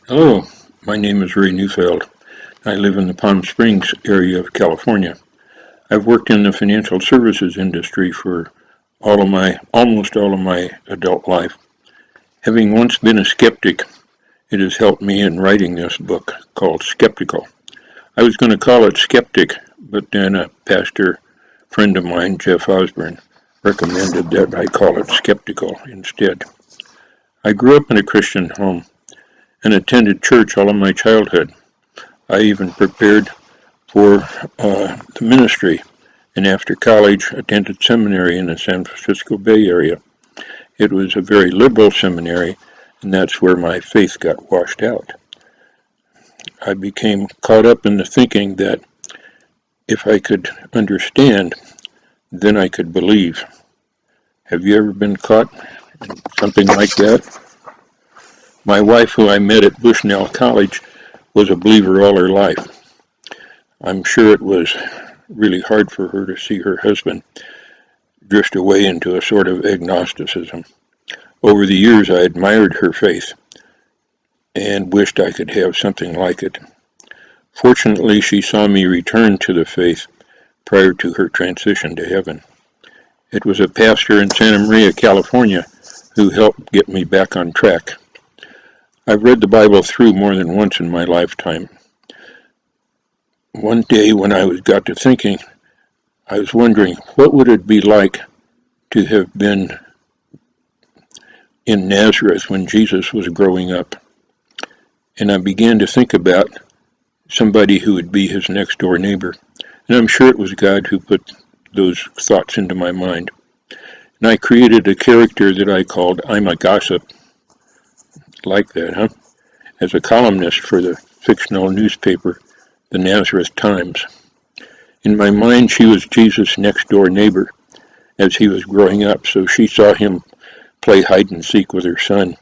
Hello, my name is Ray Neufeld. I live in the Palm Springs area of California. I've worked in the financial services industry for almost all of my adult life. Having once been a skeptic, it has helped me in writing this book called Skeptical. I was going to call it Skeptic, but then a pastor friend of mine, Jeff Osborne, recommended that I call it Skeptical instead. I grew up in a Christian home and attended church all of my childhood. I even prepared for the ministry, and after college attended seminary in the San Francisco Bay Area. It was a very liberal seminary, and that's where my faith got washed out. I became caught up in the thinking that if I could understand, then I could believe. Have you ever been caught in something like that? My wife, who I met at Bushnell College, was a believer all her life. I'm sure it was really hard for her to see her husband drift away into a sort of agnosticism. Over the years, I admired her faith and wished I could have something like it. Fortunately, she saw me return to the faith prior to her transition to heaven. It was a pastor in Santa Maria, California, who helped get me back on track. I've read the Bible through more than once in my lifetime. One day when I got to thinking, I was wondering, what would it be like to have been in Nazareth when Jesus was growing up? And I began to think about somebody who would be his next door neighbor. And I'm sure it was God who put those thoughts into my mind. And I created a character that I called I'm a Gossip. Like that, huh? As a columnist for the fictional newspaper, the Nazareth Times. In my mind, she was Jesus' next door neighbor as he was growing up, so she saw him play hide and seek with her son.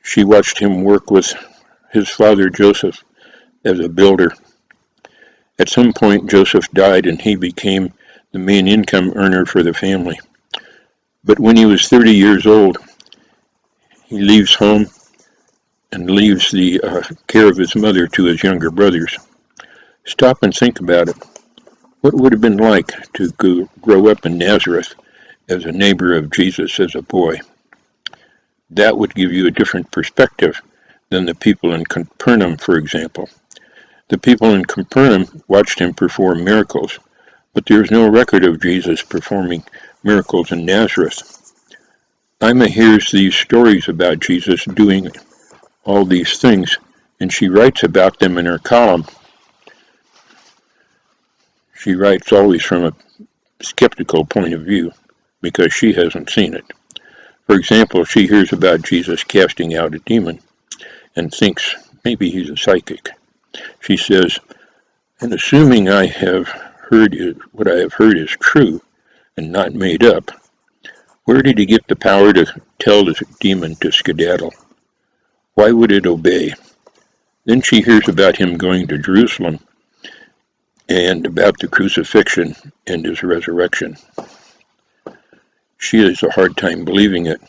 She watched him work with his father Joseph as a builder. At some point, Joseph died and he became the main income earner for the family. But when he was 30 years old, he leaves home and leaves the care of his mother to his younger brothers. Stop and think about it. What would it have been like to grow up in Nazareth as a neighbor of Jesus as a boy? That would give you a different perspective than the people in Capernaum, for example. The people in Capernaum watched him perform miracles, but there is no record of Jesus performing miracles in Nazareth. Ima hears these stories about Jesus doing all these things, and she writes about them in her column. She writes always from a skeptical point of view, because she hasn't seen it. For example, she hears about Jesus casting out a demon, and thinks maybe he's a psychic. She says, and assuming I have heard what I have heard is true, and not made up, where did he get the power to tell the demon to skedaddle? Why would it obey? Then she hears about him going to Jerusalem and about the crucifixion and his resurrection. She has a hard time believing it,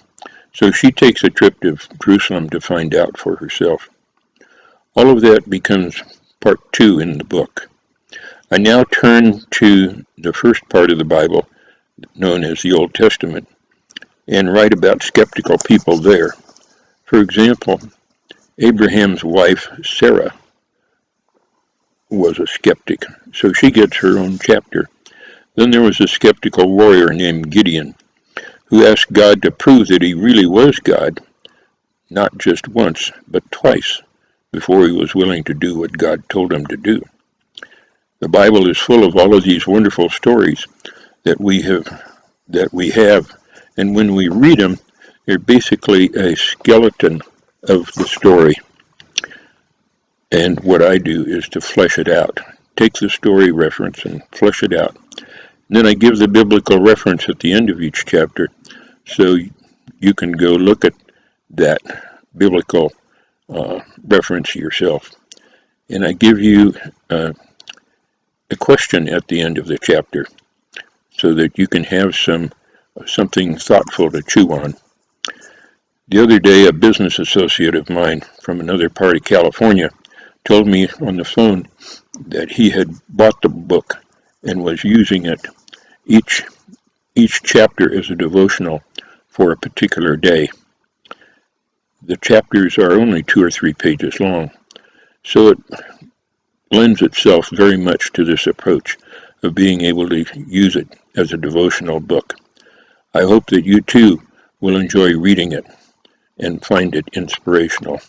so she takes a trip to Jerusalem to find out for herself. All of that becomes part 2 in the book. I now turn to the first part of the Bible, known as the Old Testament, and write about skeptical people there. For example, Abraham's wife, Sarah, was a skeptic, so she gets her own chapter. Then there was a skeptical warrior named Gideon, who asked God to prove that he really was God, not just once, but twice, before he was willing to do what God told him to do. The Bible is full of all of these wonderful stories that we have, and when we read them, they're basically a skeleton of the story. And what I do is to flesh it out. Take the story reference and flesh it out. And then I give the biblical reference at the end of each chapter, so you can go look at that biblical reference yourself. And I give you a question at the end of the chapter so that you can have something thoughtful to chew on. The other day, a business associate of mine from another part of California told me on the phone that he had bought the book and was using it each chapter as a devotional for a particular day. The chapters are only 2 or 3 pages long, so it lends itself very much to this approach of being able to use it as a devotional book. I hope that you too will enjoy reading it and find it inspirational.